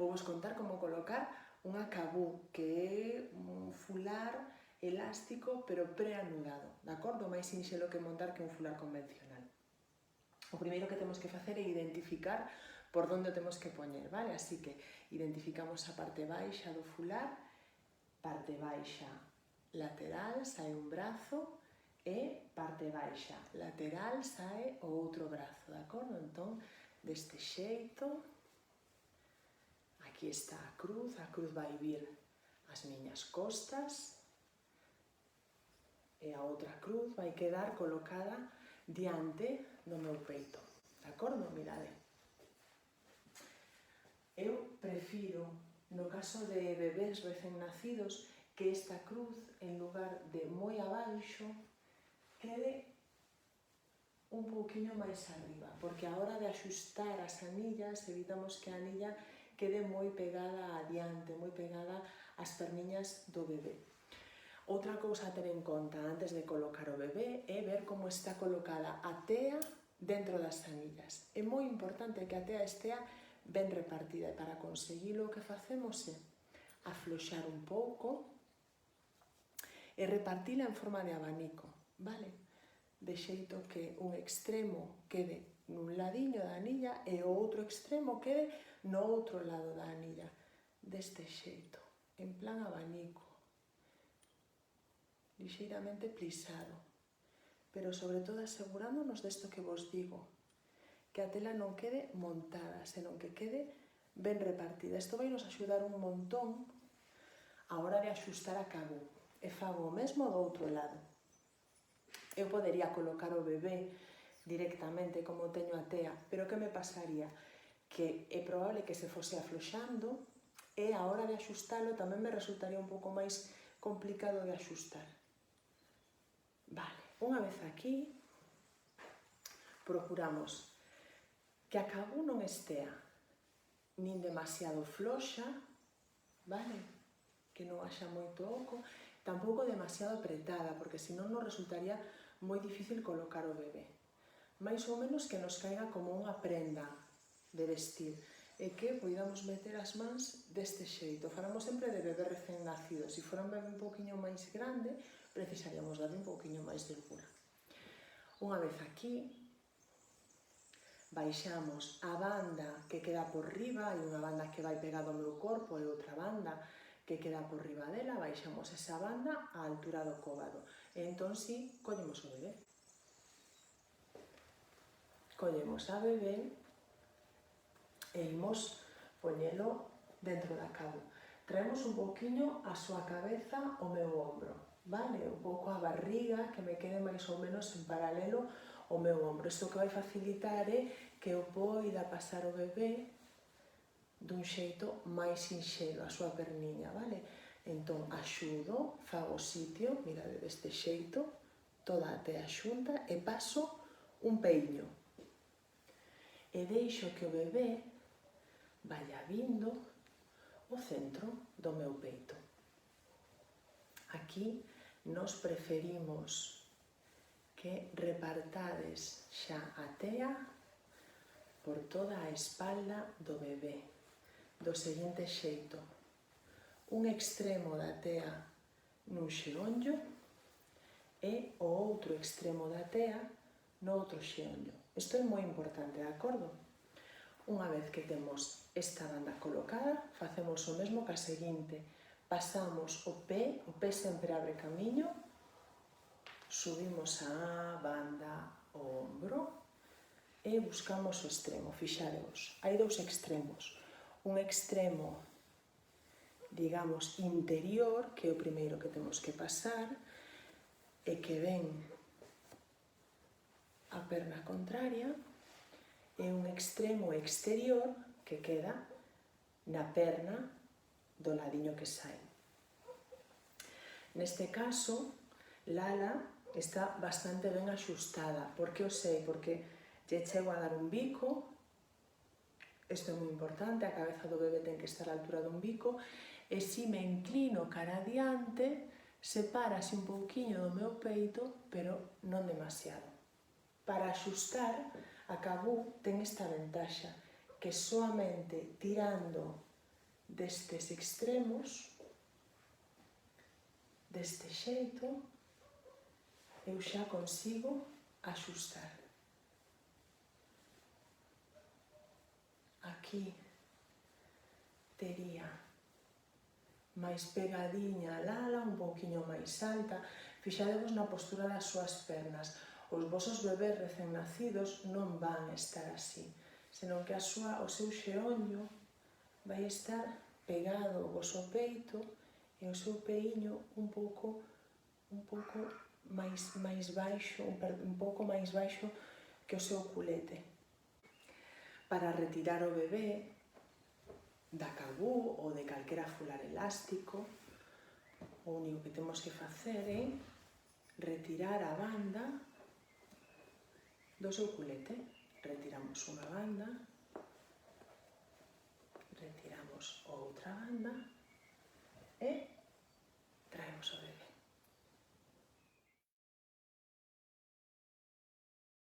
vou vos contar como colocar unha cabú, que é un fular elástico pero preanudado, de acordo? Máis sinxelo que montar que un fular convencional. O primeiro que temos que facer é identificar por onde o temos que poñer, vale? Así que identificamos a parte baixa do fular, parte baixa lateral, sae un brazo, e parte baixa lateral sae o outro brazo, de acordo? Entón, deste xeito, aquí está a cruz vai vir ás miñas costas, e a outra cruz vai quedar colocada diante do meu peito, de acordo? Mirade. Eu prefiro, no caso de bebés recén nacidos, que esta cruz, en lugar de moi abaixo, quede un pouquiño máis arriba, porque a hora de axustar as anillas, evitamos que a anilla quede moi pegada adiante, moi pegada ás perniñas do bebé. Outra cousa a ter en conta antes de colocar o bebé é ver como está colocada a tea dentro das anillas. É moi importante que a tea estea ben repartida, e para conseguilo o que facemos é afloxar un pouco e repartila en forma de abanico, vale? De xeito que un extremo quede nun ladiño da anilla e o outro extremo quede no outro lado da anilla, deste xeito, en plan abanico, lixeiramente plisado, pero sobre todo asegurándonos desto que vos digo, que a tela non quede montada, senón que quede ben repartida. Isto vai nos axudar un montón a hora de axustar a cabú. E fago o mesmo do outro lado. Eu podería colocar o bebé directamente como teño a tea, pero que me pasaría? Que é probable que se fose afloxando e a hora de axustalo tamén me resultaría un pouco máis complicado de axustar. Vale, unha vez aquí, procuramos que a cabú non estea nin demasiado floxa, vale? Que non haxa moito oco, tampouco demasiado apretada, porque senón nos resultaría moi difícil colocar o bebé. Mais ou menos que nos caiga como unha prenda de vestir, e que poidamos meter as mans deste xeito. Falamos sempre de bebé recén nacido. Se fora un bebé un pouquiño máis grande, precisaríamos darle un pouquiño máis de cura. Unha vez aquí, baixamos a banda que queda por riba, hai unha banda que vai pegada ao meu corpo e outra banda que queda por riba dela, baixamos esa banda á altura do cóbado. E entón, si, collemos o bebé. Collemos a bebé e imos poñelo dentro da cabú. Traemos un pouquiño a súa cabeza ao meu ombro, vale? Un pouco a barriga, que me quede máis ou menos en paralelo ao meu ombro. Isto que vai facilitar é que eu poida pasar o bebé dun xeito máis sinxelo, a súa perniña, vale? Entón, axudo, fago sitio, mirade deste xeito, toda a tea xunta, e paso un peiño. E deixo que o bebé vaya vindo ao centro do meu peito. Aquí nos preferimos que repartades xa a tea por toda a espalda do bebé, do seguinte xeito: un extremo da tea nun xeonllo e o outro extremo da tea no outro xeonllo. Isto é moi importante, de acordo? Unha vez que temos esta banda colocada, facemos o mesmo que a seguinte: pasamos o pé sempre abre camiño, subimos a banda ao ombro e buscamos o extremo. Fixadevos, hai dous extremos. Un extremo, digamos, interior, que é o primeiro que temos que pasar, e que ven a perna contraria, e un extremo exterior que queda na perna do ladiño que sai. Neste caso, Lala está bastante ben axustada. Por que o sei? Porque lle chego a dar un bico. Isto é moi importante, a cabeza do bebé ten que estar á altura dun bico, e se me inclino cara adiante, sepárase un pouquiño do meu peito, pero non demasiado. Para axustar, a cabú ten esta ventaxa, que soamente tirando destes extremos, deste xeito, eu xa consigo axustar. Aquí tería máis pegadiña a lala, un pouquiño máis alta. Fixadevos na postura das súas pernas. Os vosos bebés recén nacidos non van estar así, senón que o seu xeonllo vai estar pegado ao voso peito e o seu peiño un pouco máis baixo, un pouco máis baixo que o seu culete. Para retirar o bebé da cabú ou de calquera fular elástico, o único que temos que facer é retirar a banda do seu culete. Retiramos unha banda, retiramos outra banda